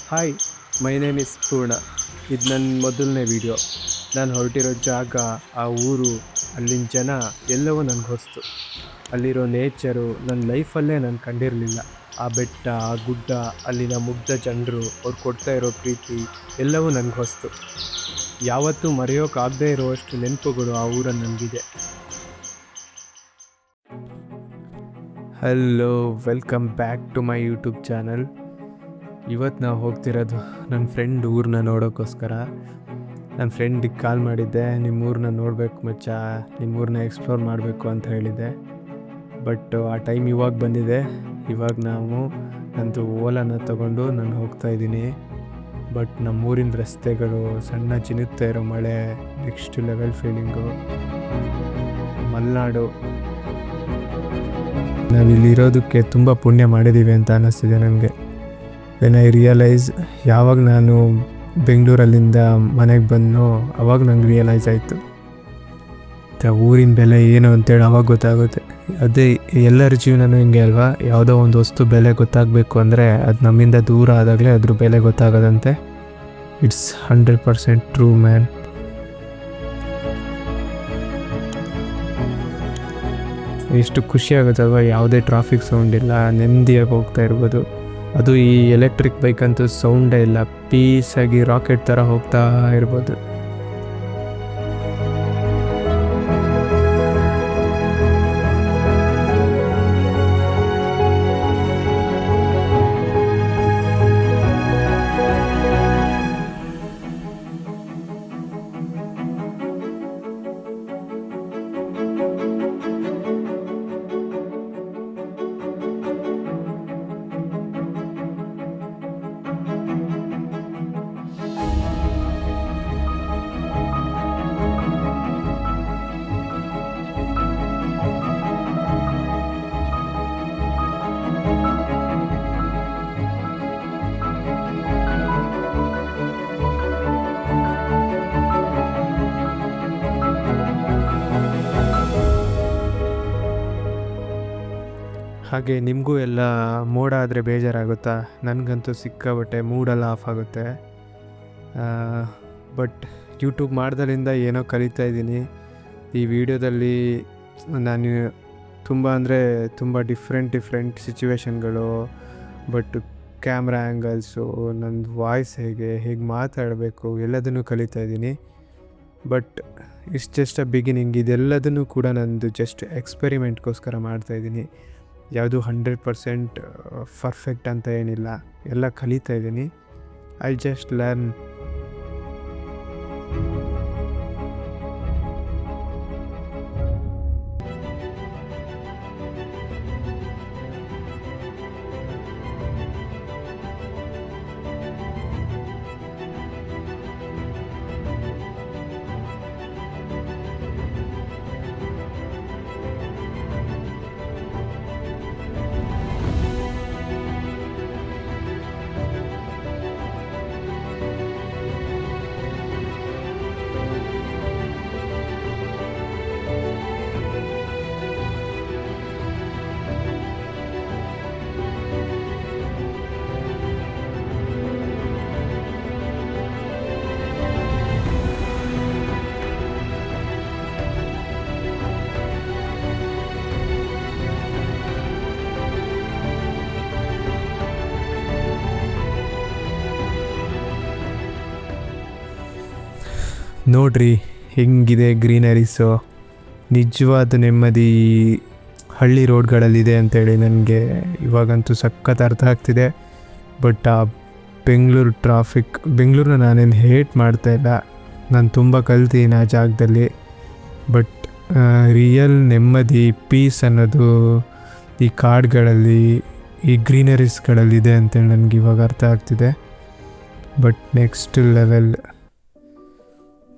Hi, my name is ಪೂರ್ಣ. ಇದು ನನ್ನ ಮೊದಲನೇ ವಿಡಿಯೋ. ನಾನು ಹೊರಟಿರೋ ಜಾಗ, ಆ ಊರು, ಅಲ್ಲಿನ ಜನ ಎಲ್ಲವೂ ನನಗೆ ಹೊಸ್ತು. ಅಲ್ಲಿರೋ ನೇಚರು ನನ್ನ ಲೈಫಲ್ಲೇ ನಾನು ಕಂಡಿರಲಿಲ್ಲ. ಆ ಬೆಟ್ಟ, ಆ ಗುಡ್ಡ, ಅಲ್ಲಿನ ಮುಗ್ಧ ಜನರು, ಅವ್ರು ಕೊಡ್ತಾ ಇರೋ ಪ್ರೀತಿ ಎಲ್ಲವೂ ನನಗೆ ಹೊಸ್ತು. ಯಾವತ್ತೂ ಮರೆಯೋಕ್ಕಾಗದೇ ಇರೋವಷ್ಟು ನೆನಪುಗಳು ಆ ಊರಲ್ಲಿ ನನಗಿದೆ. Hello, welcome back to my YouTube channel. ಇವತ್ತು ನಾವು ಹೋಗ್ತಿರೋದು ನನ್ನ ಫ್ರೆಂಡ್ ಊರನ್ನ ನೋಡೋಕ್ಕೋಸ್ಕರ. ನನ್ನ ಫ್ರೆಂಡಿಗೆ ಕಾಲ್ ಮಾಡಿದ್ದೆ, ನಿಮ್ಮೂರನ್ನ ನೋಡಬೇಕು ಮಚ್ಚ, ನಿಮ್ಮೂರನ್ನ ಎಕ್ಸ್ಪ್ಲೋರ್ ಮಾಡಬೇಕು ಅಂತ ಹೇಳಿದ್ದೆ. ಬಟ್ ಆ ಟೈಮ್ ಇವಾಗ ಬಂದಿದೆ. ಇವಾಗ ನಾವು ನಂದು ಓಲಾನ ತೊಗೊಂಡು ನಾನು ಹೋಗ್ತಾಯಿದ್ದೀನಿ. ಬಟ್ ನಮ್ಮೂರಿನ ರಸ್ತೆಗಳು, ಸಣ್ಣ ಚಿನುಕ್ತಾ ಇರೋ ಮಳೆ, ನೆಕ್ಸ್ಟ್ ಲೆವೆಲ್ ಫೀಲಿಂಗು. ಮಲೆನಾಡು. ನಾವಿಲ್ಲಿರೋದಕ್ಕೆ ತುಂಬ ಪುಣ್ಯ ಮಾಡಿದ್ದೀವಿ ಅಂತ ಅನ್ನಿಸ್ತಿದೆ ನನಗೆ. ವೆನ್ ಐ ರಿಯಲೈಸ್, ಯಾವಾಗ ನಾನು ಬೆಂಗಳೂರಲ್ಲಿಂದ ಮನೆಗೆ ಬಂದನೋ ಅವಾಗ ನಂಗೆ ರಿಯಲೈಸ್ ಆಯಿತು ಊರಿನ ಬೆಲೆ ಏನು ಅಂತೇಳಿ ಅವಾಗ ಗೊತ್ತಾಗುತ್ತೆ. ಅದೇ ಎಲ್ಲರ ಜೀವನನೂ ಹಿಂಗೆ ಅಲ್ವಾ, ಯಾವುದೋ ಒಂದು ವಸ್ತು ಬೆಲೆ ಗೊತ್ತಾಗಬೇಕು ಅಂದರೆ ಅದು ನಮ್ಮಿಂದ ದೂರ ಆದಾಗಲೇ ಅದ್ರ ಬೆಲೆ ಗೊತ್ತಾಗೋದಂತೆ. It's 100% true man. ಎಷ್ಟು ಖುಷಿ ಆಗುತ್ತಲ್ವ, ಯಾವುದೇ ಟ್ರಾಫಿಕ್ ಸೌಂಡ್ ಇಲ್ಲ, ನೆಮ್ಮದಿಯಾಗಿ ಹೋಗ್ತಾ ಇರ್ಬೋದು. ಅದು ಈ ಎಲೆಕ್ಟ್ರಿಕ್ ಬೈಕ್ ಅಂತೂ ಸೌಂಡೇ ಇಲ್ಲ, ಪೀಸಾಗಿ ರಾಕೆಟ್ ಥರ ಹೋಗ್ತಾ ಇರ್ಬೋದು. ಹಾಗೆ ನಿಮಗೂ ಎಲ್ಲ ಮೋಡ ಆದರೆ ಬೇಜಾರಾಗುತ್ತಾ? ನನಗಂತೂ ಸಿಕ್ಕಾಬಟ್ಟೆ ಮೂಡೆಲ್ಲ ಆಫ್ ಆಗುತ್ತೆ. ಬಟ್ ಯೂಟ್ಯೂಬ್ ಮಾಡ್ದಲಿಂದ ಏನೋ ಕಲಿತಾ ಇದ್ದೀನಿ. ಈ ವಿಡಿಯೋದಲ್ಲಿ ನಾನು ತುಂಬ ಡಿಫ್ರೆಂಟ್ ಸಿಚುವೇಶನ್ಗಳು, ಬಟ್ ಕ್ಯಾಮ್ರಾ ಆ್ಯಂಗಲ್ಸು, ನನ್ನ ವಾಯ್ಸ್ ಹೇಗೆ ಮಾತಾಡಬೇಕು ಎಲ್ಲದನ್ನು ಕಲಿತಾ ಇದ್ದೀನಿ. But it's just a beginning. ಇದೆಲ್ಲದನ್ನು ಕೂಡ ನಂದು ಜಸ್ಟ್ ಎಕ್ಸ್ಪೆರಿಮೆಂಟ್ಗೋಸ್ಕರ ಮಾಡ್ತಾಯಿದ್ದೀನಿ. ಯಾವುದು 100% ಪರ್ಫೆಕ್ಟ್ ಅಂತ ಏನಿಲ್ಲ, ಎಲ್ಲ ಕಲಿತಾ ಇದ್ದೀನಿ. I just learn. ನೋಡ್ರಿ ಹೆಂಗಿದೆ ಗ್ರೀನರೀಸು. ನಿಜವಾದ ನೆಮ್ಮದಿ ಹಳ್ಳಿ ರೋಡ್ಗಳಲ್ಲಿದೆ ಅಂತೇಳಿ ನನಗೆ ಇವಾಗಂತೂ ಸಖತ್ ಅರ್ಥ ಆಗ್ತಿದೆ. ಬಟ್ ಆ ಬೆಂಗಳೂರು ಟ್ರಾಫಿಕ್, ಬೆಂಗಳೂರನ್ನ ನಾನೇನು ಹೇಟ್ ಮಾಡ್ತಾಯಿಲ್ಲ, ನಾನು ತುಂಬ ಕಲ್ತೀನಿ ಆ ಜಾಗದಲ್ಲಿ. ಬಟ್ ರಿಯಲ್ ನೆಮ್ಮದಿ, ಪೀಸ್ ಅನ್ನೋದು ಈ ಕಾಡುಗಳಲ್ಲಿ, ಈ ಗ್ರೀನರೀಸ್ಗಳಲ್ಲಿದೆ ಅಂತೇಳಿ ನನಗೆ ಇವಾಗ ಅರ್ಥ ಆಗ್ತಿದೆ. But next level.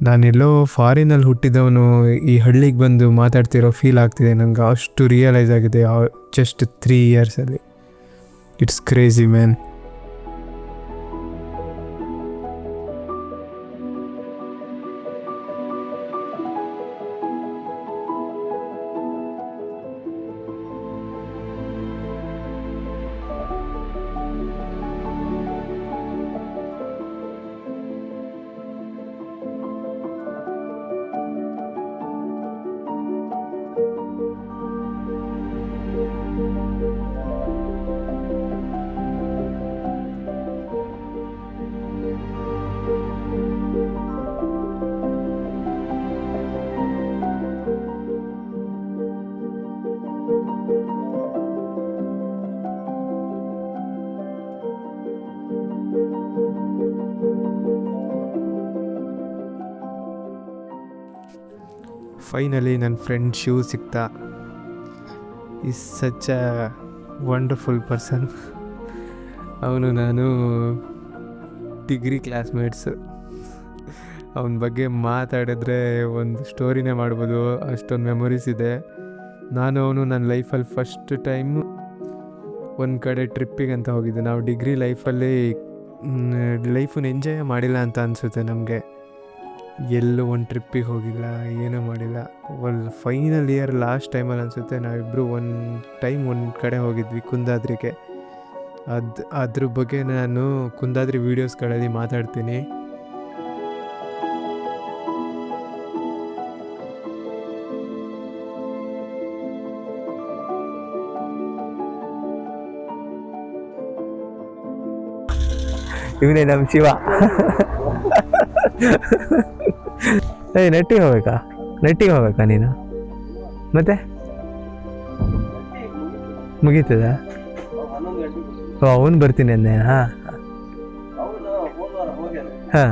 ನಾನೆಲ್ಲೋ ಫಾರಿನಲ್ಲಿ ಹುಟ್ಟಿದವನು ಈ ಹಳ್ಳಿಗೆ ಬಂದು ಮಾತಾಡ್ತಿರೋ ಫೀಲ್ ಆಗ್ತಿದೆ ನನಗೆ. ಅಷ್ಟು ರಿಯಲೈಸ್ ಆಗಿದೆ ಜಸ್ಟ್ 3 ಇಯರ್ಸಲ್ಲಿ. It's crazy man. ಫೈನಲಿ ನನ್ನ ಫ್ರೆಂಡ್ ಶಿವ್ ಸಿಕ್ತ. Is such a wonderful person. ಅವನು ನಾನು ಡಿಗ್ರಿ ಕ್ಲಾಸ್ಮೇಟ್ಸು. ಅವನ ಬಗ್ಗೆ ಮಾತಾಡಿದ್ರೆ ಒಂದು ಸ್ಟೋರಿನೇ ಮಾಡ್ಬೋದು, ಅಷ್ಟೊಂದು ಮೆಮೊರೀಸ್ ಇದೆ. ನಾನು ಅವನು ನನ್ನ ಲೈಫಲ್ಲಿ ಫಸ್ಟ್ ಟೈಮು ಒಂದು ಕಡೆ ಟ್ರಿಪ್ಪಿಗೆ ಅಂತ ಹೋಗಿದ್ದೆ. ನಾವು ಡಿಗ್ರಿ ಲೈಫಲ್ಲಿ ಲೈಫನ್ನ ಎಂಜಾಯೇ ಮಾಡಿಲ್ಲ ಅಂತ ಅನಿಸುತ್ತೆ ನಮಗೆ. ಎಲ್ಲೂ ಒಂದು ಟ್ರಿಪ್ಪಿಗೆ ಹೋಗಿಲ್ಲ, ಏನೂ ಮಾಡಿಲ್ಲ. ಒಂದು ಫೈನಲ್ ಇಯರ್ ಲಾಸ್ಟ್ ಟೈಮಲ್ಲಿ ಅನಿಸುತ್ತೆ ನಾವಿಬ್ಬರು ಒಂದು ಕಡೆ ಹೋಗಿದ್ವಿ, ಕುಂದಾದ್ರಿಗೆ. ಅದ್ರ ಬಗ್ಗೆ ನಾನು ಕುಂದಾದ್ರಿ ವೀಡಿಯೋಸ್ಗಳಲ್ಲಿ ಮಾತಾಡ್ತೀನಿ. ಇವನೇ ನಮ್ಮ ಶಿವ. ನೆಟ್ಟಿಗೆ ಹೋಗ್ಬೇಕಾ ನೀನು? ಮತ್ತೆ ಮುಗೀತದ? ಅವನು ಬರ್ತೀನಿ ಅಂದೆ. ಹಾಂ ಹಾಂ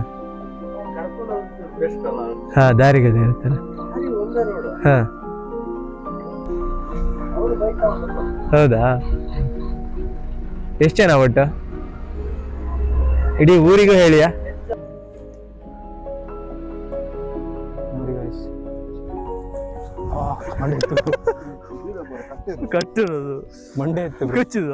ಹಾಂ, ದಾರಿಗೆ ಇರ್ತಾನೆ. ಹಾಂ, ಹೌದಾ? ಎಷ್ಟು ಜನ ಒಟ್ಟು? ಇಡೀ ಊರಿಗೂ ಹೇಳಿಯಾ? ಕಟ್ಟಿರೋದು ಮಂಡೆ ಕಚ್ಚಿದ